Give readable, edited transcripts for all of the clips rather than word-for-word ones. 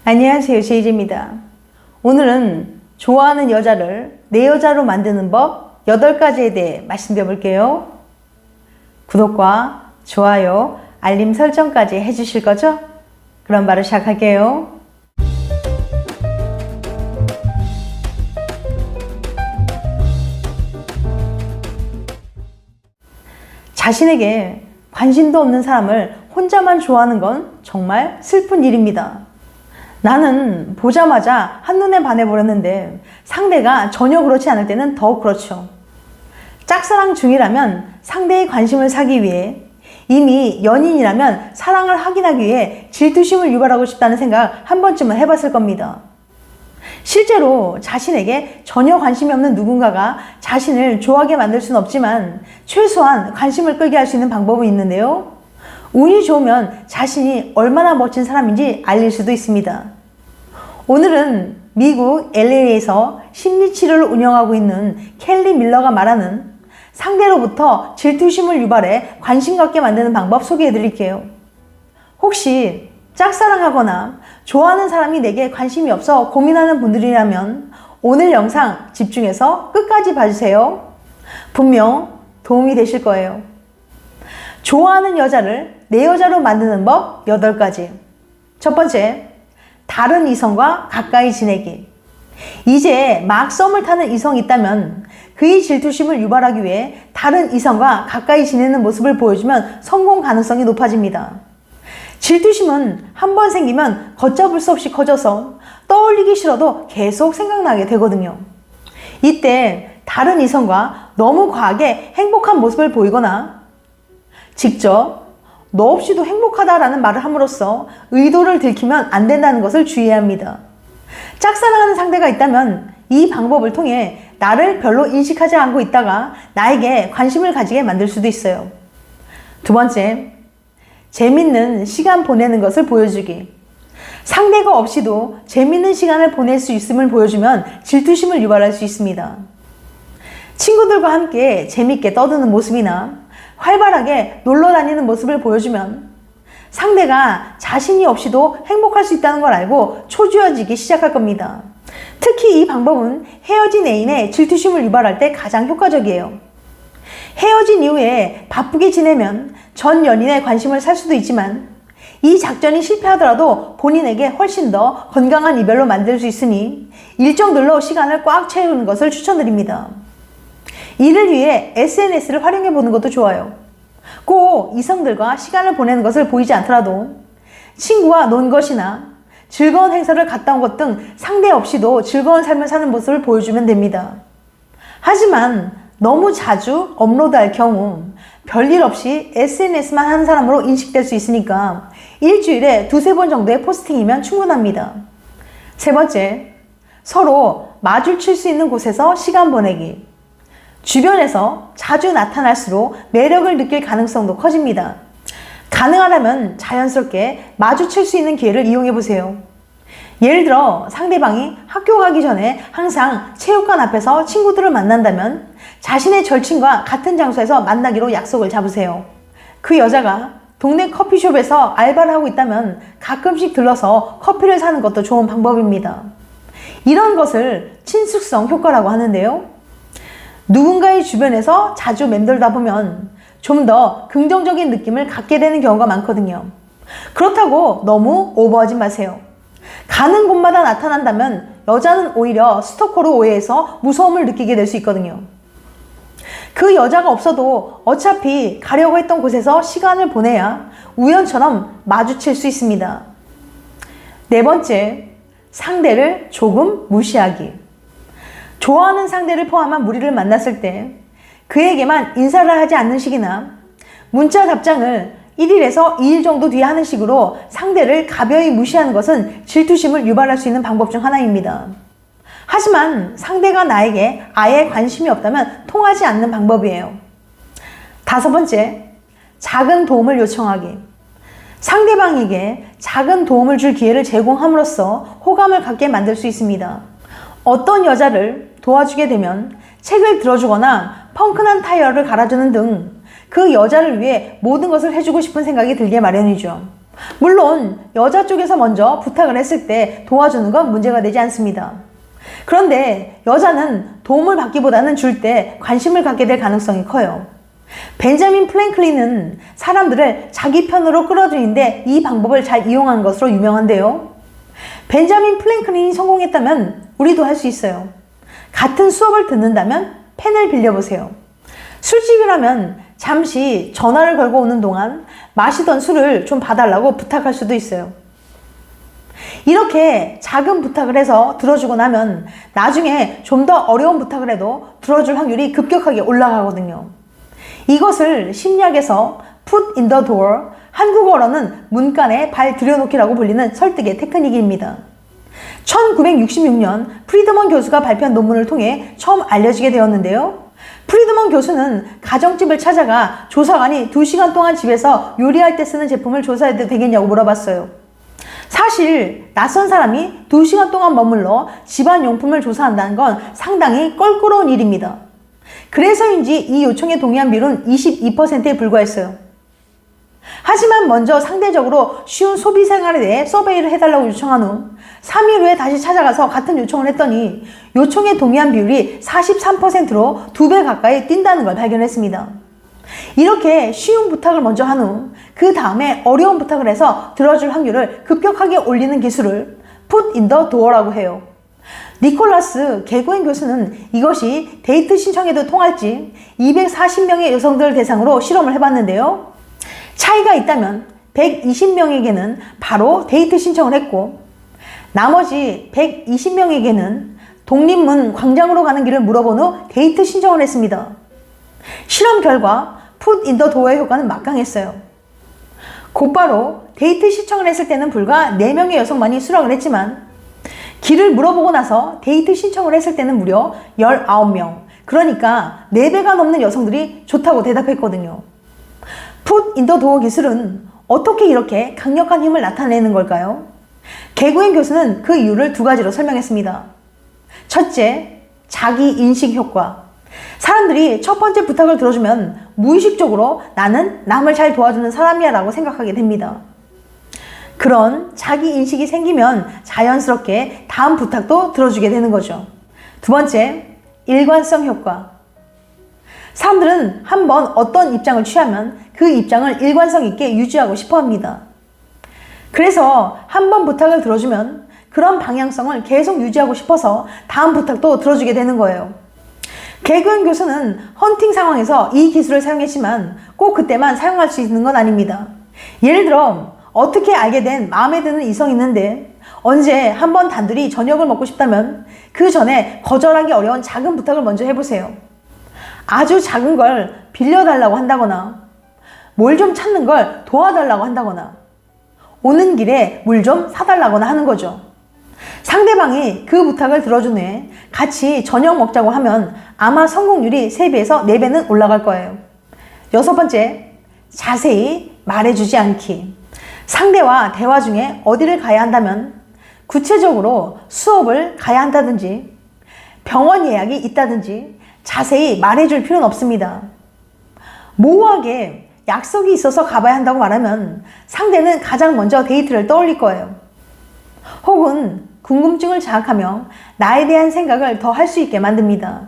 안녕하세요, 제이제입니다. 오늘은 좋아하는 여자를 내 여자로 만드는 법 8가지에 대해 말씀드려 볼게요. 구독과 좋아요, 알림 설정까지 해주실 거죠? 그럼 바로 시작할게요. 자신에게 관심도 없는 사람을 혼자만 좋아하는 건 정말 슬픈 일입니다. 나는 보자마자 한눈에 반해버렸는데 상대가 전혀 그렇지 않을 때는 더욱 그렇죠. 짝사랑 중이라면 상대의 관심을 사기 위해, 이미 연인이라면 사랑을 확인하기 위해 질투심을 유발하고 싶다는 생각 한 번쯤은 해봤을 겁니다. 실제로 자신에게 전혀 관심이 없는 누군가가 자신을 좋아하게 만들 수는 없지만 최소한 관심을 끌게 할 수 있는 방법은 있는데요. 운이 좋으면 자신이 얼마나 멋진 사람인지 알릴 수도 있습니다. 오늘은 미국 LA에서 심리치료를 운영하고 있는 켈리 밀러가 말하는 상대로부터 질투심을 유발해 관심 갖게 만드는 방법 소개해 드릴게요. 혹시 짝사랑하거나 좋아하는 사람이 내게 관심이 없어 고민하는 분들이라면 오늘 영상 집중해서 끝까지 봐주세요. 분명 도움이 되실 거예요. 좋아하는 여자를 내 여자로 만드는 법 8가지. 첫 번째, 다른 이성과 가까이 지내기. 이제 막 썸을 타는 이성이 있다면 그의 질투심을 유발하기 위해 다른 이성과 가까이 지내는 모습을 보여주면 성공 가능성이 높아집니다. 질투심은 한 번 생기면 걷잡을 수 없이 커져서 떠올리기 싫어도 계속 생각나게 되거든요. 이때 다른 이성과 너무 과하게 행복한 모습을 보이거나 직접 너 없이도 행복하다라는 말을 함으로써 의도를 들키면 안 된다는 것을 주의해야 합니다. 짝사랑하는 상대가 있다면 이 방법을 통해 나를 별로 인식하지 않고 있다가 나에게 관심을 가지게 만들 수도 있어요. 두 번째, 재밌는 시간 보내는 것을 보여주기. 상대가 없이도 재밌는 시간을 보낼 수 있음을 보여주면 질투심을 유발할 수 있습니다. 친구들과 함께 재밌게 떠드는 모습이나 활발하게 놀러 다니는 모습을 보여주면 상대가 자신이 없이도 행복할 수 있다는 걸 알고 초조해지기 시작할 겁니다. 특히 이 방법은 헤어진 애인의 질투심을 유발할 때 가장 효과적이에요. 헤어진 이후에 바쁘게 지내면 전 연인의 관심을 살 수도 있지만 이 작전이 실패하더라도 본인에게 훨씬 더 건강한 이별로 만들 수 있으니 일정들로 시간을 꽉 채우는 것을 추천드립니다. 이를 위해 SNS를 활용해 보는 것도 좋아요. 꼭 이성들과 시간을 보내는 것을 보이지 않더라도 친구와 논 것이나 즐거운 행사를 갔다 온 것 등 상대 없이도 즐거운 삶을 사는 모습을 보여주면 됩니다. 하지만 너무 자주 업로드할 경우 별일 없이 SNS만 하는 사람으로 인식될 수 있으니까 일주일에 2-3번 정도의 포스팅이면 충분합니다. 세 번째, 서로 마주칠 수 있는 곳에서 시간 보내기. 주변에서 자주 나타날수록 매력을 느낄 가능성도 커집니다. 가능하다면 자연스럽게 마주칠 수 있는 기회를 이용해 보세요. 예를 들어 상대방이 학교 가기 전에 항상 체육관 앞에서 친구들을 만난다면 자신의 절친과 같은 장소에서 만나기로 약속을 잡으세요. 그 여자가 동네 커피숍에서 알바를 하고 있다면 가끔씩 들러서 커피를 사는 것도 좋은 방법입니다. 이런 것을 친숙성 효과라고 하는데요. 누군가의 주변에서 자주 맴돌다 보면 좀 더 긍정적인 느낌을 갖게 되는 경우가 많거든요. 그렇다고 너무 오버하지 마세요. 가는 곳마다 나타난다면 여자는 오히려 스토커로 오해해서 무서움을 느끼게 될 수 있거든요. 그 여자가 없어도 어차피 가려고 했던 곳에서 시간을 보내야 우연처럼 마주칠 수 있습니다. 네 번째, 상대를 조금 무시하기. 좋아하는 상대를 포함한 무리를 만났을 때 그에게만 인사를 하지 않는 식이나 문자 답장을 1일에서 2일 정도 뒤에 하는 식으로 상대를 가벼이 무시하는 것은 질투심을 유발할 수 있는 방법 중 하나입니다. 하지만 상대가 나에게 아예 관심이 없다면 통하지 않는 방법이에요. 다섯 번째, 작은 도움을 요청하기. 상대방에게 작은 도움을 줄 기회를 제공함으로써 호감을 갖게 만들 수 있습니다. 어떤 여자를 도와주게 되면 책을 들어주거나 펑크난 타이어를 갈아주는 등 그 여자를 위해 모든 것을 해주고 싶은 생각이 들게 마련이죠. 물론 여자 쪽에서 먼저 부탁을 했을 때 도와주는 건 문제가 되지 않습니다. 그런데 여자는 도움을 받기보다는 줄 때 관심을 갖게 될 가능성이 커요. 벤자민 프랭클린은 사람들을 자기 편으로 끌어들이는데 이 방법을 잘 이용한 것으로 유명한데요. 벤자민 프랭클린이 성공했다면 우리도 할 수 있어요. 같은 수업을 듣는다면 펜을 빌려보세요. 술집이라면 잠시 전화를 걸고 오는 동안 마시던 술을 좀 봐달라고 부탁할 수도 있어요. 이렇게 작은 부탁을 해서 들어주고 나면 나중에 좀 더 어려운 부탁을 해도 들어줄 확률이 급격하게 올라가거든요. 이것을 심리학에서 put in the door, 한국어로는 문간에 발 들여놓기라고 불리는 설득의 테크닉입니다. 1966년 프리드먼 교수가 발표한 논문을 통해 처음 알려지게 되었는데요. 프리드먼 교수는 가정집을 찾아가 조사관이 2시간 동안 집에서 요리할 때 쓰는 제품을 조사해도 되겠냐고 물어봤어요. 사실 낯선 사람이 2시간 동안 머물러 집안용품을 조사한다는 건 상당히 껄끄러운 일입니다. 그래서인지 이 요청에 동의한 비율은 22%에 불과했어요. 하지만 먼저 상대적으로 쉬운 소비 생활에 대해 서베이를 해달라고 요청한 후 3일 후에 다시 찾아가서 같은 요청을 했더니 요청에 동의한 비율이 43%로 2배 가까이 뛴다는 걸 발견했습니다. 이렇게 쉬운 부탁을 먼저 한 후 그 다음에 어려운 부탁을 해서 들어줄 확률을 급격하게 올리는 기술을 put in the door라고 해요. 니콜라스 개구엔 교수는 이것이 데이트 신청에도 통할지 240명의 여성들을 대상으로 실험을 해봤는데요. 차이가 있다면 120명에게는 바로 데이트 신청을 했고 나머지 120명에게는 독립문 광장으로 가는 길을 물어본 후 데이트 신청을 했습니다. 실험 결과 put in the door의 효과는 막강했어요. 곧바로 데이트 신청을 했을 때는 불과 4명의 여성만이 수락을 했지만 길을 물어보고 나서 데이트 신청을 했을 때는 무려 19명, 그러니까 4배가 넘는 여성들이 좋다고 대답했거든요. put in the door 기술은 어떻게 이렇게 강력한 힘을 나타내는 걸까요? 개구엔 교수는 그 이유를 2가지로 설명했습니다. 첫째, 자기 인식 효과. 사람들이 첫 번째 부탁을 들어주면 무의식적으로 나는 남을 잘 도와주는 사람이야 라고 생각하게 됩니다. 그런 자기 인식이 생기면 자연스럽게 다음 부탁도 들어주게 되는 거죠. 2번째, 일관성 효과. 사람들은 한번 어떤 입장을 취하면 그 입장을 일관성 있게 유지하고 싶어 합니다. 그래서 한번 부탁을 들어주면 그런 방향성을 계속 유지하고 싶어서 다음 부탁도 들어주게 되는 거예요. 개구엔 교수는 헌팅 상황에서 이 기술을 사용했지만 꼭 그때만 사용할 수 있는 건 아닙니다. 예를 들어 어떻게 알게 된 마음에 드는 이성이 있는데 언제 한번 단둘이 저녁을 먹고 싶다면 그 전에 거절하기 어려운 작은 부탁을 먼저 해보세요. 아주 작은 걸 빌려달라고 한다거나 뭘 좀 찾는 걸 도와달라고 한다거나 오는 길에 물 좀 사달라거나 하는 거죠. 상대방이 그 부탁을 들어준 후에 같이 저녁 먹자고 하면 아마 성공률이 3배에서 4배는 올라갈 거예요. 6번째, 자세히 말해주지 않기. 상대와 대화 중에 어디를 가야 한다면 구체적으로 수업을 가야 한다든지 병원 예약이 있다든지 자세히 말해줄 필요는 없습니다. 모호하게 약속이 있어서 가봐야 한다고 말하면 상대는 가장 먼저 데이트를 떠올릴 거예요. 혹은 궁금증을 자극하며 나에 대한 생각을 더 할 수 있게 만듭니다.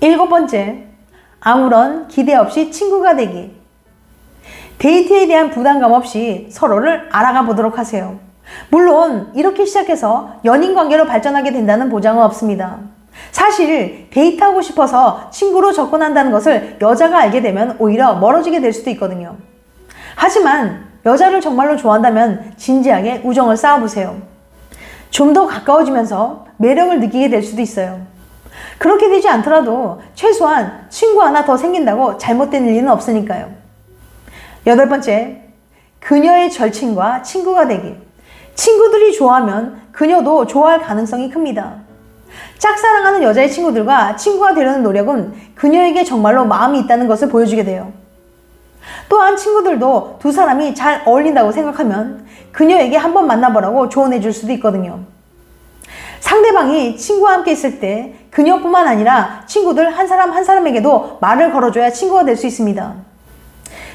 7번째, 아무런 기대 없이 친구가 되기. 데이트에 대한 부담감 없이 서로를 알아가 보도록 하세요. 물론 이렇게 시작해서 연인 관계로 발전하게 된다는 보장은 없습니다. 사실 데이트하고 싶어서 친구로 접근한다는 것을 여자가 알게 되면 오히려 멀어지게 될 수도 있거든요. 하지만 여자를 정말로 좋아한다면 진지하게 우정을 쌓아보세요. 좀 더 가까워지면서 매력을 느끼게 될 수도 있어요. 그렇게 되지 않더라도 최소한 친구 하나 더 생긴다고 잘못된 일은 없으니까요. 8번째, 그녀의 절친과 친구가 되기. 친구들이 좋아하면 그녀도 좋아할 가능성이 큽니다. 짝사랑하는 여자의 친구들과 친구가 되려는 노력은 그녀에게 정말로 마음이 있다는 것을 보여주게 돼요. 또한 친구들도 두 사람이 잘 어울린다고 생각하면 그녀에게 한번 만나보라고 조언해 줄 수도 있거든요. 상대방이 친구와 함께 있을 때 그녀뿐만 아니라 친구들 한 사람 한 사람에게도 말을 걸어줘야 친구가 될 수 있습니다.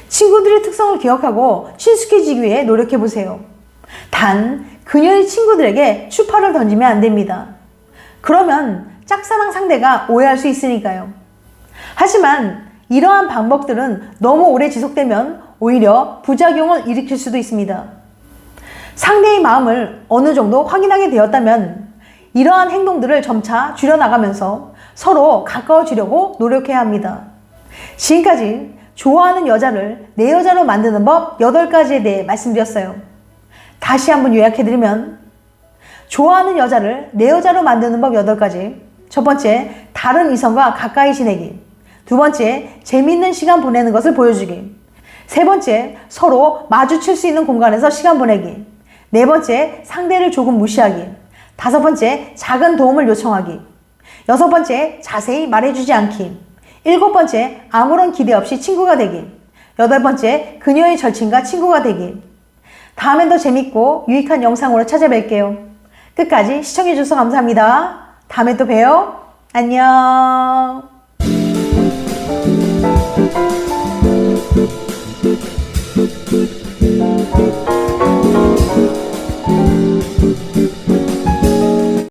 친구들의 특성을 기억하고 친숙해지기 위해 노력해보세요. 단, 그녀의 친구들에게 추파를 던지면 안 됩니다. 그러면 짝사랑 상대가 오해할 수 있으니까요. 하지만 이러한 방법들은 너무 오래 지속되면 오히려 부작용을 일으킬 수도 있습니다. 상대의 마음을 어느 정도 확인하게 되었다면 이러한 행동들을 점차 줄여나가면서 서로 가까워지려고 노력해야 합니다. 지금까지 좋아하는 여자를 내 여자로 만드는 법 8가지에 대해 말씀드렸어요. 다시 한번 요약해드리면 좋아하는 여자를 내 여자로 만드는 법 8가지. 첫 번째, 다른 이성과 가까이 지내기. 두 번째, 재미있는 시간 보내는 것을 보여주기. 세 번째, 서로 마주칠 수 있는 공간에서 시간 보내기. 네 번째, 상대를 조금 무시하기. 다섯 번째, 작은 도움을 요청하기. 여섯 번째, 자세히 말해주지 않기. 일곱 번째, 아무런 기대 없이 친구가 되기. 여덟 번째, 그녀의 절친과 친구가 되기. 다음엔 더 재밌고 유익한 영상으로 찾아뵐게요. 끝까지 시청해주셔서 감사합니다. 다음에 또 봬요. 안녕.